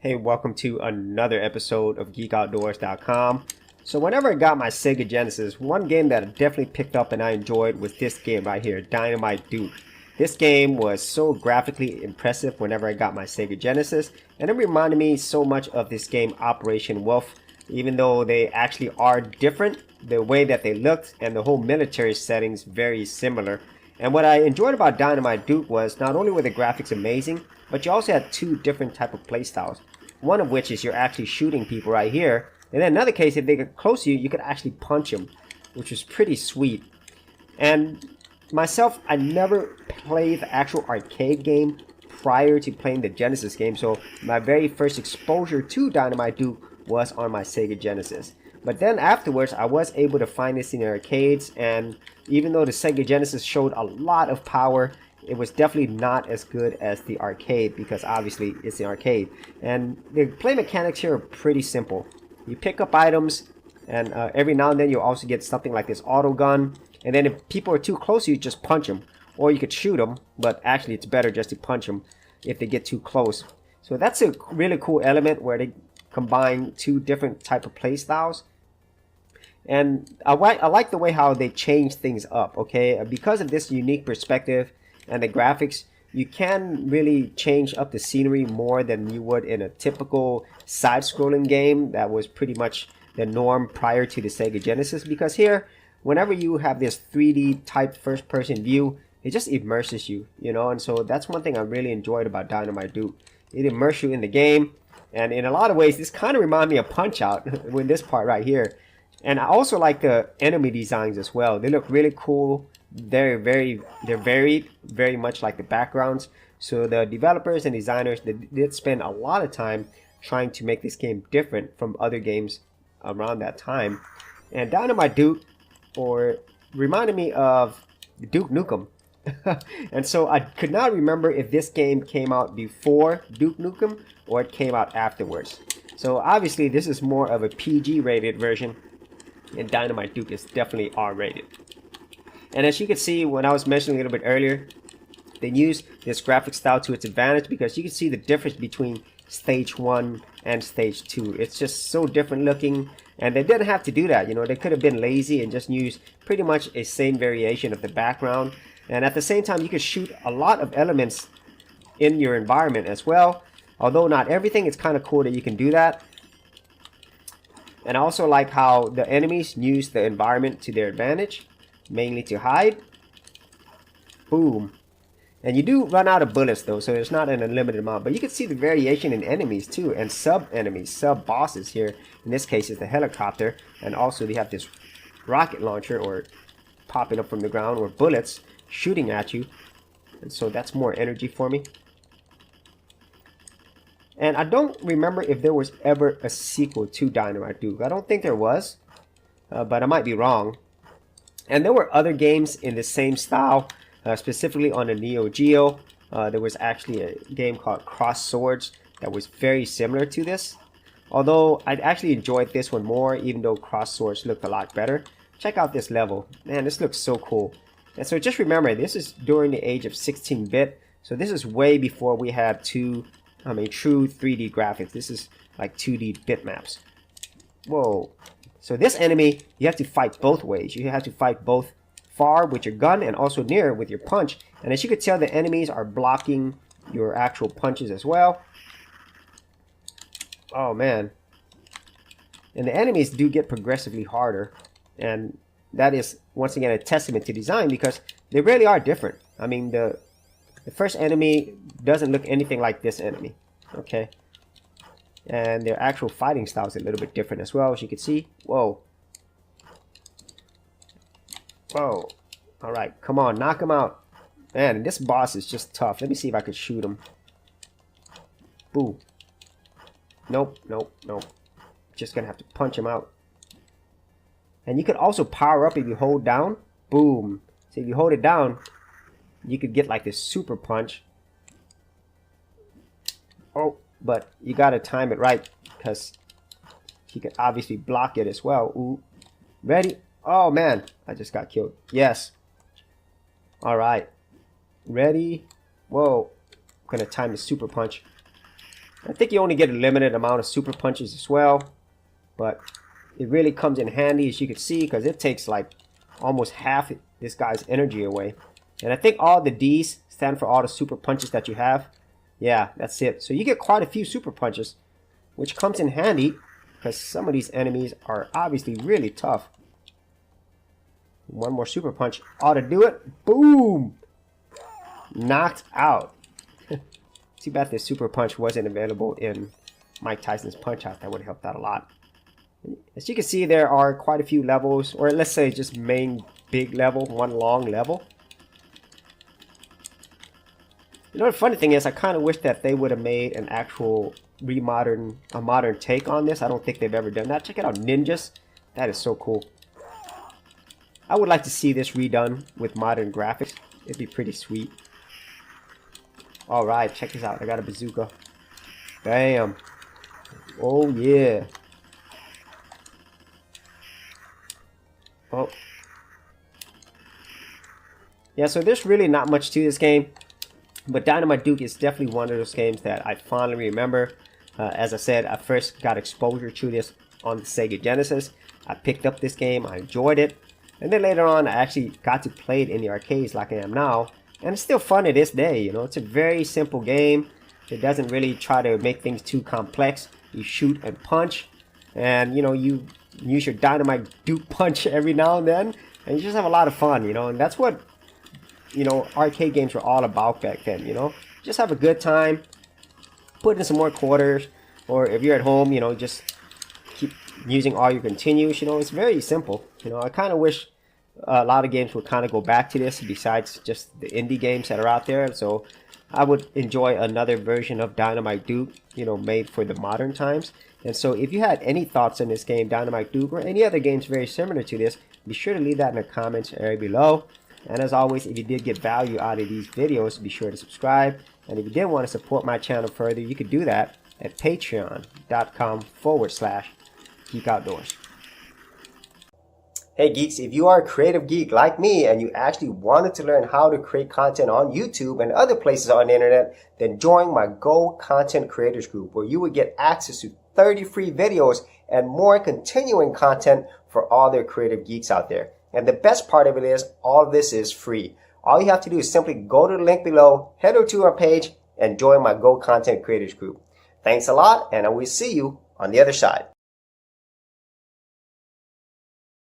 Hey, welcome to another episode of Geekoutdoors.com. So whenever I got my Sega Genesis, one game that I definitely picked up and I enjoyed was this game right here, Dynamite Duke. This game was so graphically impressive whenever I got my Sega Genesis, and it reminded me so much of this game Operation Wolf, even though they actually are different. The way that they looked and the whole military settings very similar. And what I enjoyed about Dynamite Duke was not only were the graphics amazing, but you also had two different type of playstyles. One of which is you're actually shooting people right here. And then another case, if they get close to you, you could actually punch them, which was pretty sweet. And myself, I never played the actual arcade game prior to playing the Genesis game. So my very first exposure to Dynamite Duke was on my Sega Genesis. But then afterwards, I was able to find this in the arcades, and even though the Sega Genesis showed a lot of power, it was definitely not as good as the arcade, because obviously it's the arcade. And the play mechanics here are pretty simple. You pick up items, and every now and then you'll also get something like this auto gun. And then if people are too close to you, just punch them. Or you could shoot them, but actually it's better just to punch them if they get too close. So that's a really cool element where they combine two different type of play styles. And I like the way how they change things up, okay? Because of this unique perspective and the graphics, you can really change up the scenery more than you would in a typical side-scrolling game that was pretty much the norm prior to the Sega Genesis. Because here, whenever you have this 3D type first-person view, it just immerses you, you know? And so that's one thing I really enjoyed about Dynamite Duke. It immerses you in the game, and in a lot of ways, this kind of reminds me of Punch-Out! With this part right here. And I also like the enemy designs as well. They look really cool. They're varied, very much like the backgrounds. So the developers and designers, they did spend a lot of time trying to make this game different from other games around that time. And Dynamite Duke reminded me of Duke Nukem. And so I could not remember if this game came out before Duke Nukem or it came out afterwards. So obviously this is more of a PG rated version, and Dynamite Duke is definitely R-rated. And as you can see, when I was mentioning a little bit earlier, they used this graphic style to its advantage because you can see the difference between stage 1 and stage 2. It's just so different looking, and they didn't have to do that. You know, they could have been lazy and just used pretty much a same variation of the background. And at the same time, you could shoot a lot of elements in your environment as well. Although not everything, it's kind of cool that you can do that. And I also like how the enemies use the environment to their advantage, mainly to hide. Boom. And you do run out of bullets though, so it's not an unlimited amount. But you can see the variation in enemies too, and sub-enemies, sub-bosses here. In this case, is the helicopter. And also they have this rocket launcher, or popping up from the ground, or bullets shooting at you. And so that's more energy for me. And I don't remember if there was ever a sequel to Dynamite Duke. I don't think there was, but I might be wrong. And there were other games in the same style, specifically on the Neo Geo. There was actually a game called Cross Swords that was very similar to this. Although I actually enjoyed this one more, even though Cross Swords looked a lot better. Check out this level. Man, this looks so cool. And so just remember, this is during the age of 16-bit. So this is way before we had true 3D graphics. This is like 2D bitmaps. Whoa. So this enemy, you have to fight both ways. You have to fight both far with your gun and also near with your punch. And as you can tell, the enemies are blocking your actual punches as well. Oh man. And the enemies do get progressively harder. And that is, once again, a testament to design, because they really are different. I mean, the first enemy doesn't look anything like this enemy, okay? And their actual fighting style is a little bit different as well, as you can see. Whoa. Whoa. All right, come on, knock him out. Man, this boss is just tough. Let me see if I can shoot him. Boom. Nope, nope, nope. Just gonna have to punch him out. And you can also power up if you hold down. Boom. So if you hold it down, you could get like this super punch. Oh, but you gotta time it right, because he could obviously block it as well. Ooh. Ready? Oh man, I just got killed. Yes. Alright. Ready? Whoa. I'm gonna time the super punch. I think you only get a limited amount of super punches as well, but it really comes in handy, as you can see, because it takes like almost half this guy's energy away. And I think all the D's stand for all the super punches that you have. Yeah, that's it. So you get quite a few super punches, which comes in handy because some of these enemies are obviously really tough. One more super punch ought to do it. Boom! Knocked out. Too bad this super punch wasn't available in Mike Tyson's Punch Out. That would have helped out a lot. As you can see, there are quite a few levels, or let's say just main big level, one long level. You know, the funny thing is, I kind of wish that they would have made an actual modern take on this. I don't think they've ever done that. Check it out, ninjas. That is so cool. I would like to see this redone with modern graphics. It'd be pretty sweet. Alright, check this out. I got a bazooka. Bam. Oh, yeah. Oh. Yeah, so there's really not much to this game. But Dynamite Duke is definitely one of those games that I fondly remember. As I said, I first got exposure to this on the Sega Genesis. I picked up this game. I enjoyed it. And then later on, I actually got to play it in the arcades like I am now. And it's still fun to this day, you know. It's a very simple game. It doesn't really try to make things too complex. You shoot and punch. And, you know, you use your Dynamite Duke punch every now and then. And you just have a lot of fun, you know. And that's what, you know, arcade games were all about back then, you know. Just have a good time. Put in some more quarters. Or if you're at home, you know, just keep using all your continues. You know, it's very simple. You know, I kind of wish a lot of games would kind of go back to this besides just the indie games that are out there. So I would enjoy another version of Dynamite Duke, you know, made for the modern times. And so if you had any thoughts on this game, Dynamite Duke, or any other games very similar to this, be sure to leave that in the comments area below. And as always, if you did get value out of these videos, be sure to subscribe. And if you did want to support my channel further, you could do that at patreon.com/Geekoutdoors. Hey geeks, if you are a creative geek like me and you actually wanted to learn how to create content on YouTube and other places on the internet, then join my Go Content Creators group, where you would get access to 30 free videos and more continuing content for all their creative geeks out there. And the best part of it is, all of this is free. All you have to do is simply go to the link below, head over to our page, and join my Go Content Creators group. Thanks a lot, and I will see you on the other side.